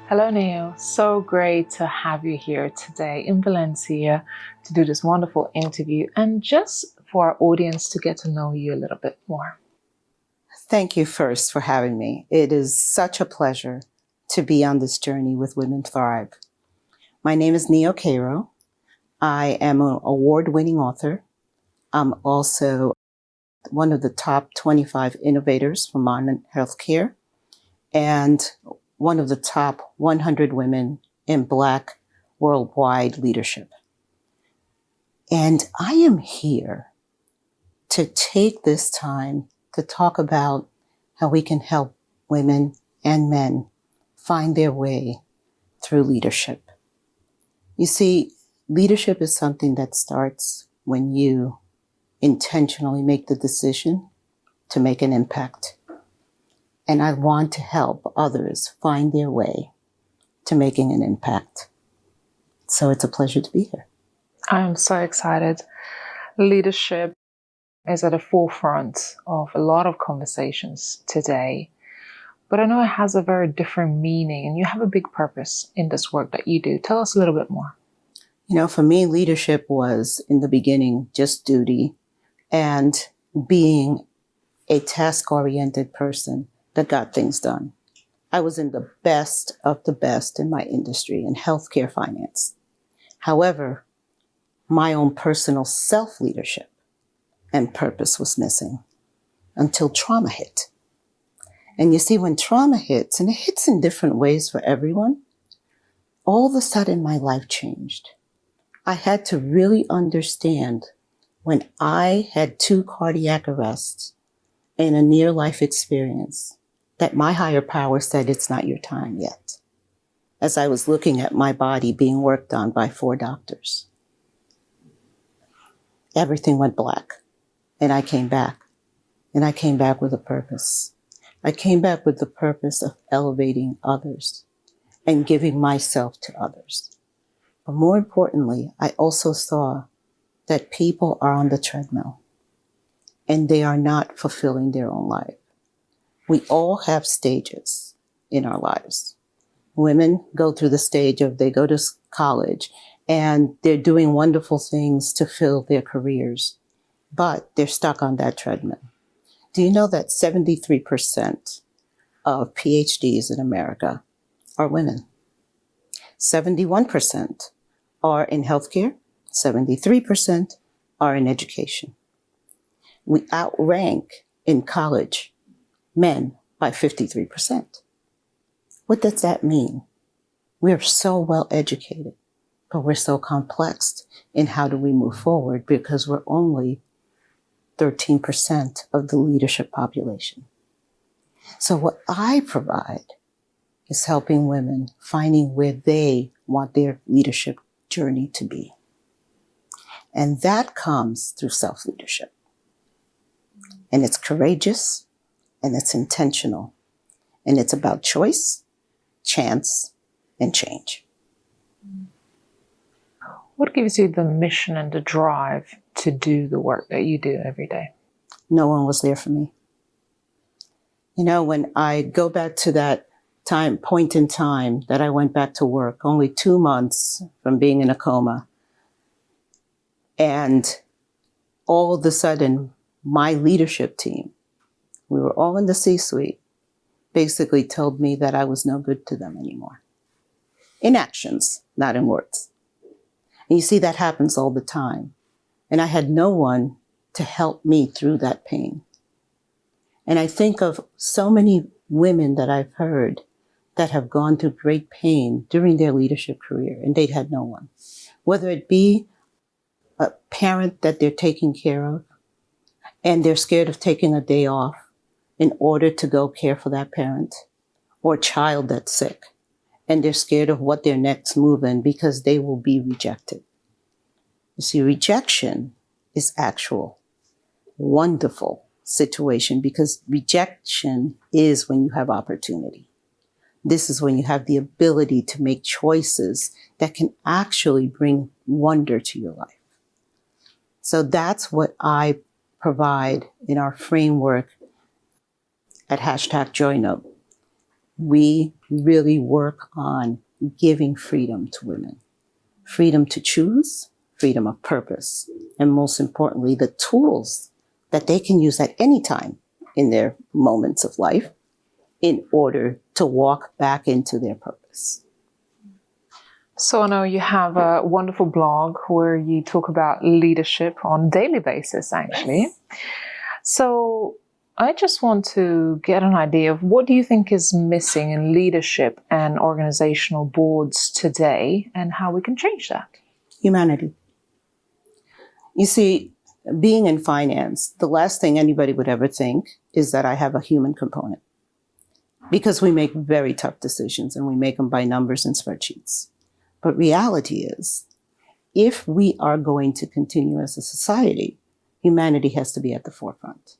Hello, Nio. So great to have you here today in Valencia to do this wonderful interview and just for our audience to get to know you a little bit more. Thank you first for having me. It is such a pleasure to be on this journey with Women Thrive. My name is Nio Queiro. I am an award-winning author. I'm also one of the top 25 innovators for modern healthcare and one of the top 100 women in Black worldwide leadership. And I am here to take this time to talk about how we can help women and men find their way through leadership. You see, leadership is something that starts when you intentionally make the decision to make an impact. And I want to help others find their way to making an impact. So it's a pleasure to be here. I am so excited. Leadership is at the forefront of a lot of conversations today, but I know it has a very different meaning and you have a big purpose in this work that you do. Tell us a little bit more. For me, leadership was in the beginning just duty and being a task-oriented person that got things done. I was in the best of the best in my industry in healthcare finance. However, my own personal self-leadership and purpose was missing until trauma hit. And you see, when trauma hits, and it hits in different ways for everyone, all of a sudden my life changed. I had to really understand when I had 2 cardiac arrests and a near-life experience that my higher power said it's not your time yet. As I was looking at my body being worked on by 4 doctors, everything went black. And I came back. And I came back with a purpose. I came back with the purpose of elevating others and giving myself to others. But more importantly, I also saw that people are on the treadmill and they are not fulfilling their own life. We all have stages in our lives. Women go through the stage of they go to college and they're doing wonderful things to fill their careers, but they're stuck on that treadmill. Do you know that 73% of PhDs in America are women? 71% are in healthcare. 73% are in education. We outrank in college men by 53%. What does that mean? We're so well educated, but we're so complex in how do we move forward because we're only 13% of the leadership population. So what I provide is helping women finding where they want their leadership journey to be. And that comes through self-leadership. And it's courageous and it's intentional. And it's about choice, chance, and change. What gives you the mission and the drive to do the work that you do every day? No one was there for me. When I go back to that point in time that I went back to work, only 2 months from being in a coma, and all of a sudden, my leadership team, we were all in the C-suite, basically told me that I was no good to them anymore. In actions, not in words. And you see, that happens all the time. And I had no one to help me through that pain. And I think of so many women that I've heard that have gone through great pain during their leadership career, and they'd had no one. Whether it be a parent that they're taking care of, and they're scared of taking a day off in order to go care for that parent, or a child that's sick, and they're scared of what their next move in because they will be rejected. You see, rejection is actual, wonderful situation because rejection is when you have opportunity. This is when you have the ability to make choices that can actually bring wonder to your life. So that's what I provide in our framework at #JoyNote. we really work on giving freedom to women. Freedom to choose, freedom of purpose, and most importantly, the tools that they can use at any time in their moments of life in order to walk back into their purpose. So I know you have a wonderful blog where you talk about leadership on a daily basis, actually. Yes. So I just want to get an idea of what do you think is missing in leadership and organizational boards today and how we can change that? Humanity. You see, being in finance, the last thing anybody would ever think is that I have a human component, because we make very tough decisions and we make them by numbers and spreadsheets. But reality is, if we are going to continue as a society, humanity has to be at the forefront.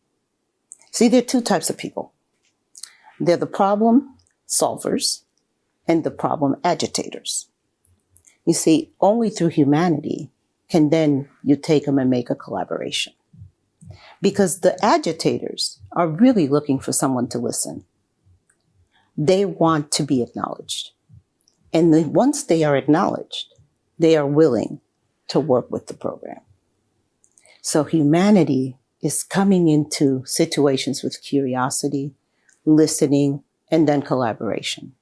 See, there are two types of people. They're the problem solvers and the problem agitators. You see, only through humanity can then you take them and make a collaboration. Because the agitators are really looking for someone to listen. They want to be acknowledged. And then once they are acknowledged, they are willing to work with the program. So humanity is coming into situations with curiosity, listening, and then collaboration.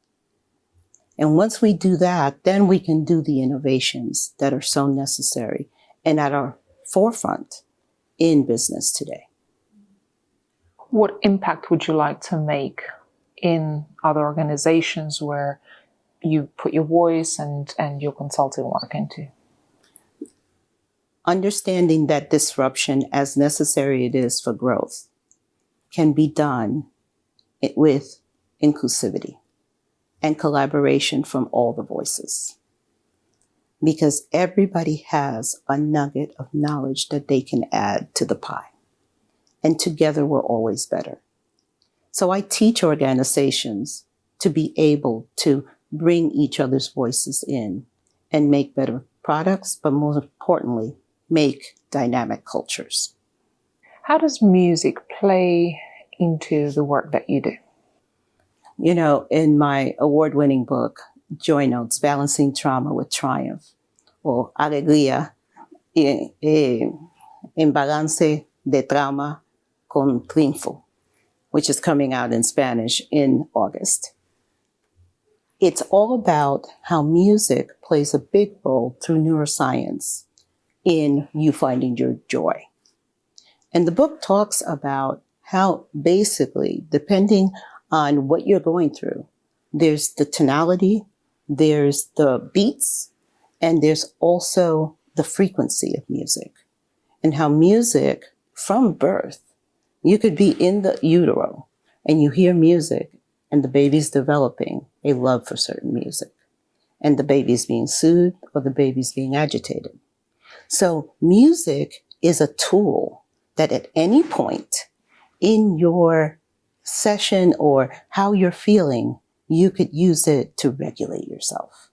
And once we do that, then we can do the innovations that are so necessary and at our forefront in business today. What impact would you like to make in other organizations where you put your voice and your consulting work into? Understanding that disruption, as necessary it is for growth, can be done with inclusivity and collaboration from all the voices. Because everybody has a nugget of knowledge that they can add to the pie. And together we're always better. So I teach organizations to be able to bring each other's voices in and make better products, but more importantly, make dynamic cultures. How does music play into the work that you do? You know, in my award-winning book, Joy Notes, Balancing Trauma with Triumph, or Alegría en Balance de Trauma con Triunfo, which is coming out in Spanish in August. It's all about how music plays a big role through neuroscience in you finding your joy. And the book talks about how basically, depending on what you're going through, there's the tonality, there's the beats, and there's also the frequency of music. And how music from birth, you could be in the utero and you hear music and the baby's developing a love for certain music. And the baby's being soothed or the baby's being agitated. So music is a tool that at any point in your session or how you're feeling, you could use it to regulate yourself.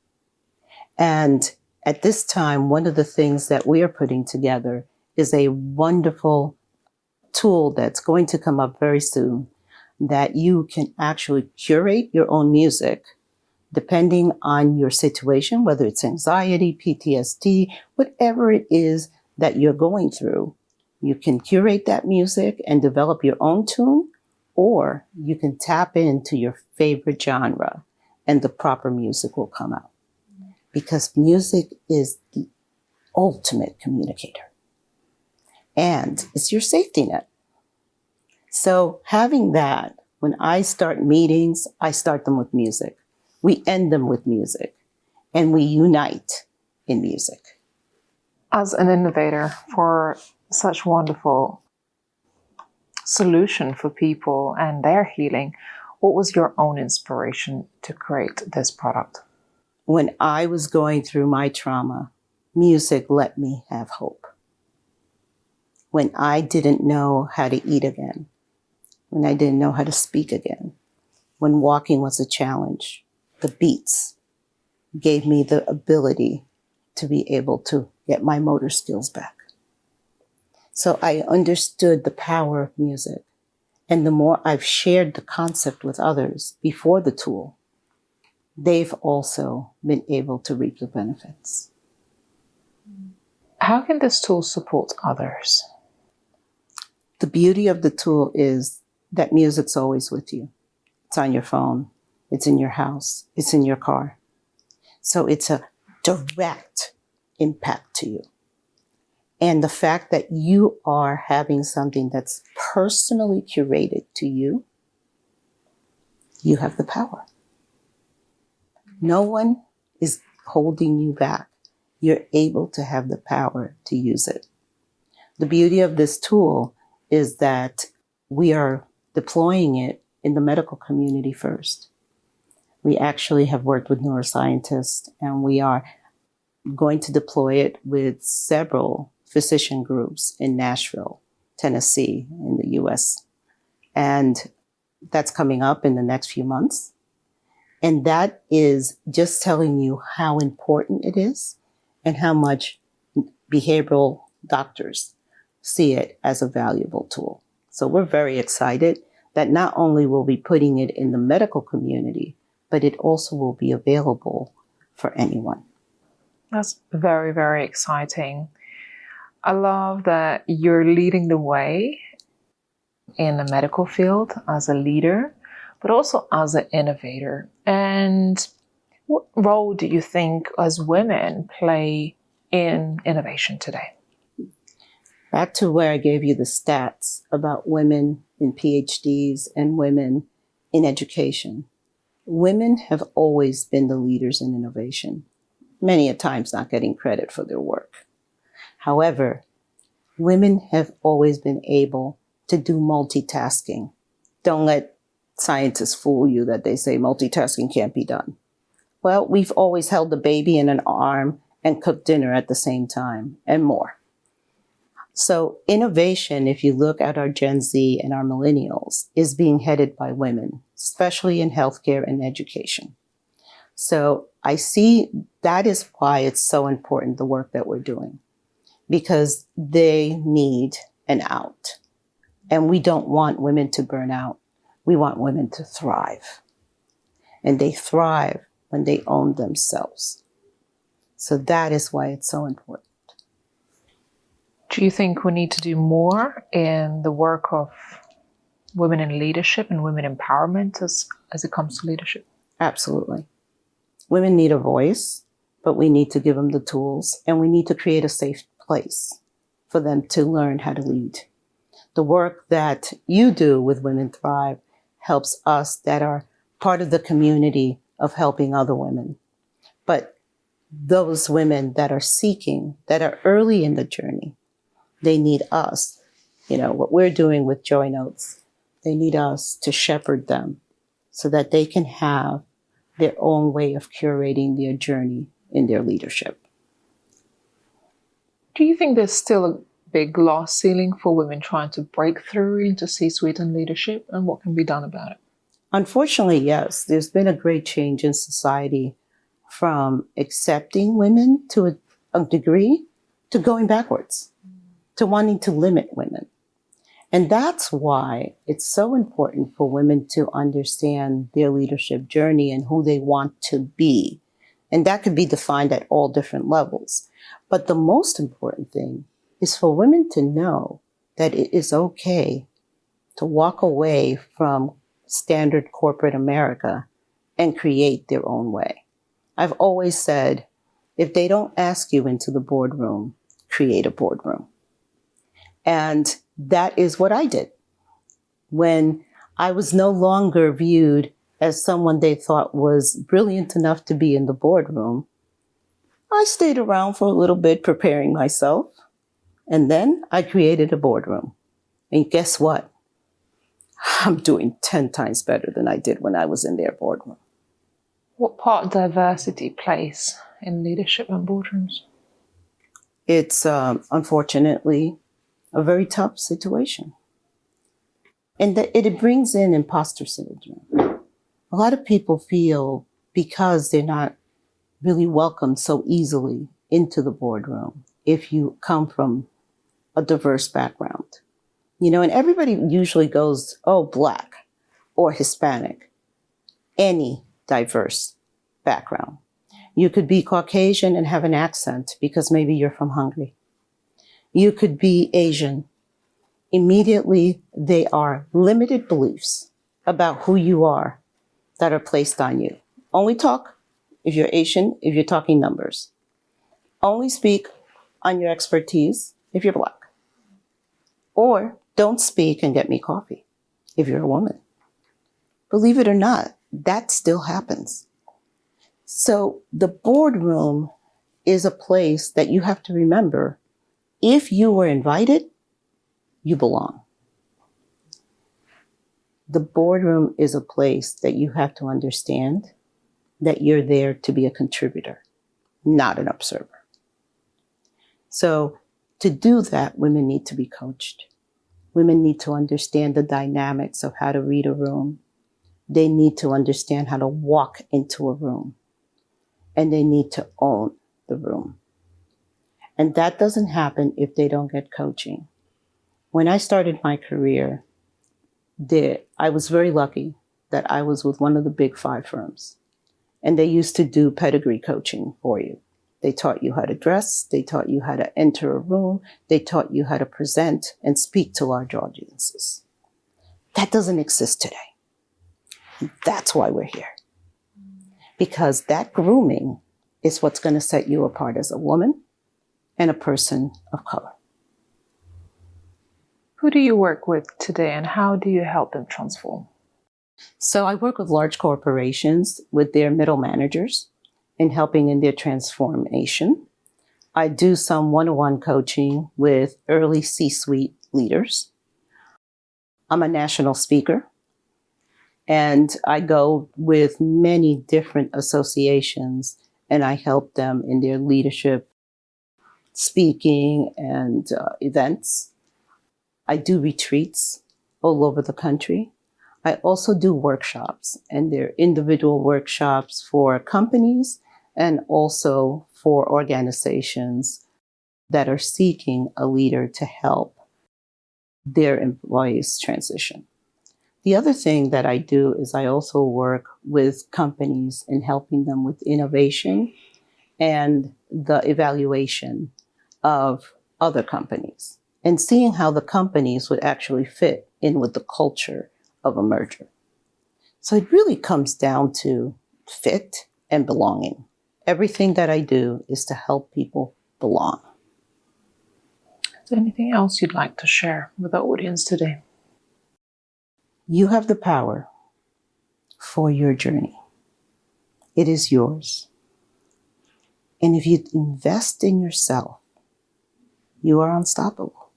And at this time, one of the things that we are putting together is a wonderful tool that's going to come up very soon that you can actually curate your own music depending on your situation, whether it's anxiety, PTSD, whatever it is that you're going through. You can curate that music and develop your own tune, or you can tap into your favorite genre and the proper music will come out. Because music is the ultimate communicator. And it's your safety net. So having that, when I start meetings, I start them with music. We end them with music. And we unite in music. As an innovator for such wonderful solution for people and their healing, what was your own inspiration to create this product? When I was going through my trauma, music let me have hope. When I didn't know how to eat again, when I didn't know how to speak again, when walking was a challenge, the beats gave me the ability to be able to get my motor skills back. So I understood the power of music And the more I've shared the concept with others before the tool, they've also been able to reap the benefits. How can this tool support others? The beauty of the tool is that music's always with you. It's on your phone. It's in your house. It's in your car. So it's a direct impact to you. And the fact that you are having something that's personally curated to you, you have the power. No one is holding you back. You're able to have the power to use it. The beauty of this tool is that we are deploying it in the medical community first. We actually have worked with neuroscientists, and we are going to deploy it with several physician groups in Nashville, Tennessee, in the US. And that's coming up in the next few months. And that is just telling you how important it is and how much behavioral doctors see it as a valuable tool. So we're very excited that not only will we be putting it in the medical community, but it also will be available for anyone. That's very, very exciting. I love that you're leading the way in the medical field as a leader, but also as an innovator. And what role do you think as women play in innovation today? Back to where I gave you the stats about women in PhDs and women in education. Women have always been the leaders in innovation, many a times not getting credit for their work. However, women have always been able to do multitasking. Don't let scientists fool you that they say multitasking can't be done. Well, we've always held the baby in an arm and cooked dinner at the same time and more. So innovation, if you look at our Gen Z and our millennials, is being headed by women, especially in healthcare and education. So I see that is why it's so important, the work that we're doing, because they need an out. And we don't want women to burn out. We want women to thrive. And they thrive when they own themselves. So that is why it's so important. Do you think we need to do more in the work of women in leadership and women empowerment as it comes to leadership? Absolutely. Women need a voice, but we need to give them the tools, and we need to create a safe place for them to learn how to lead. The work that you do with Women Thrive helps us that are part of the community of helping other women. But those women that are seeking, that are early in the journey, they need us. You know, what we're doing with Joy Notes, they need us to shepherd them so that they can have their own way of curating their journey in their leadership. Do you think there's still a big glass ceiling for women trying to break through into C-suite and leadership, and what can be done about it? Unfortunately, yes, there's been a great change in society from accepting women to a degree to going backwards, to wanting to limit women. And that's why it's so important for women to understand their leadership journey and who they want to be. And that could be defined at all different levels. But the most important thing is for women to know that it is okay to walk away from standard corporate America and create their own way. I've always said, if they don't ask you into the boardroom, create a boardroom. And that is what I did. When I was no longer viewed as someone they thought was brilliant enough to be in the boardroom, I stayed around for a little bit preparing myself. And then I created a boardroom. And guess what? I'm doing 10 times better than I did when I was in their boardroom. What part diversity plays in leadership and boardrooms? It's unfortunately a very tough situation. And it brings in imposter syndrome. A lot of people feel because they're not really welcomed so easily into the boardroom if you come from a diverse background, And everybody usually goes, oh, Black or Hispanic, any diverse background. You could be Caucasian and have an accent because maybe you're from Hungary. You could be Asian. Immediately, they are limited beliefs about who you are that are placed on you. Only talk if you're Asian, if you're talking numbers. Only speak on your expertise if you're Black. Or don't speak and get me coffee if you're a woman. Believe it or not, that still happens. So the boardroom is a place that you have to remember, if you were invited, you belong. The boardroom is a place that you have to understand that you're there to be a contributor, not an observer. So to do that, women need to be coached. Women need to understand the dynamics of how to read a room. They need to understand how to walk into a room. And they need to own the room. And that doesn't happen if they don't get coaching. When I started my career, I was very lucky that I was with one of the big 5 firms. And they used to do pedigree coaching for you. They taught you how to dress. They taught you how to enter a room. They taught you how to present and speak to large audiences. That doesn't exist today. That's why we're here. Because that grooming is what's going to set you apart as a woman and a person of color. Who do you work with today and how do you help them transform? So I work with large corporations with their middle managers in helping in their transformation. I do some one-on-one coaching with early C-suite leaders. I'm a national speaker, and I go with many different associations, and I help them in their leadership, speaking, and events. I do retreats all over the country. I also do workshops, and they're individual workshops for companies and also for organizations that are seeking a leader to help their employees transition. The other thing that I do is I also work with companies in helping them with innovation and the evaluation of other companies and seeing how the companies would actually fit in with the culture of a merger. So it really comes down to fit and belonging. Everything that I do is to help people belong. Is there anything else you'd like to share with our audience today? You have the power for your journey. It is yours. And if you invest in yourself, you are unstoppable.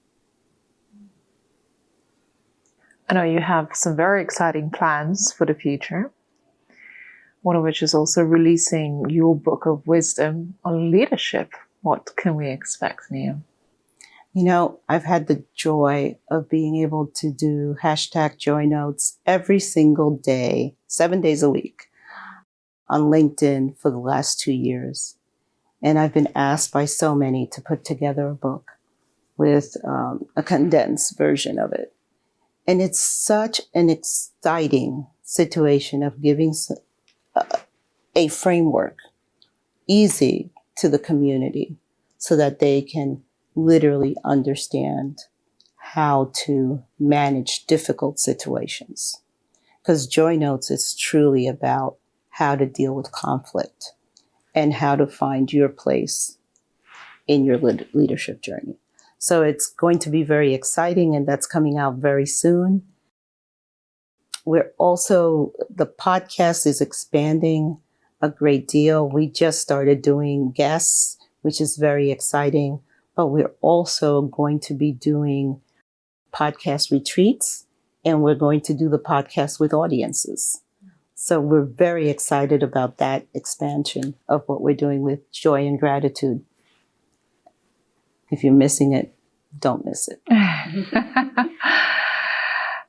I know you have some very exciting plans for the future, one of which is also releasing your book of wisdom on leadership. What can we expect, Nio? I've had the joy of being able to do #Joy Notes every single day, 7 days a week on LinkedIn for the last 2 years. And I've been asked by so many to put together a book with a condensed version of it. And it's such an exciting situation of giving a framework easy to the community so that they can literally understand how to manage difficult situations. Because Joy Notes is truly about how to deal with conflict and how to find your place in your leadership journey. So it's going to be very exciting, and that's coming out very soon. The podcast is expanding a great deal. We just started doing guests, which is very exciting, but we're also going to be doing podcast retreats, and we're going to do the podcast with audiences. So we're very excited about that expansion of what we're doing with Joy and Gratitude. If you're missing it, don't miss it.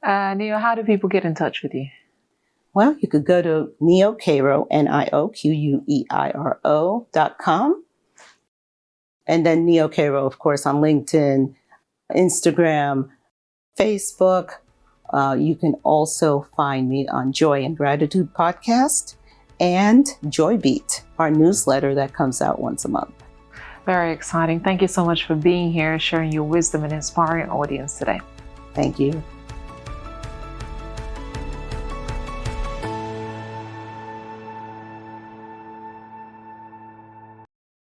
Nio, how do people get in touch with you? Well, you could go to Nio Queiro, NIOQUEIRO.com. And then Nio Queiro, of course, on LinkedIn, Instagram, Facebook. You can also find me on Joy and Gratitude podcast and Joy Beat, our newsletter that comes out once a month. Very exciting. Thank you so much for being here, sharing your wisdom and inspiring audience today. Thank you.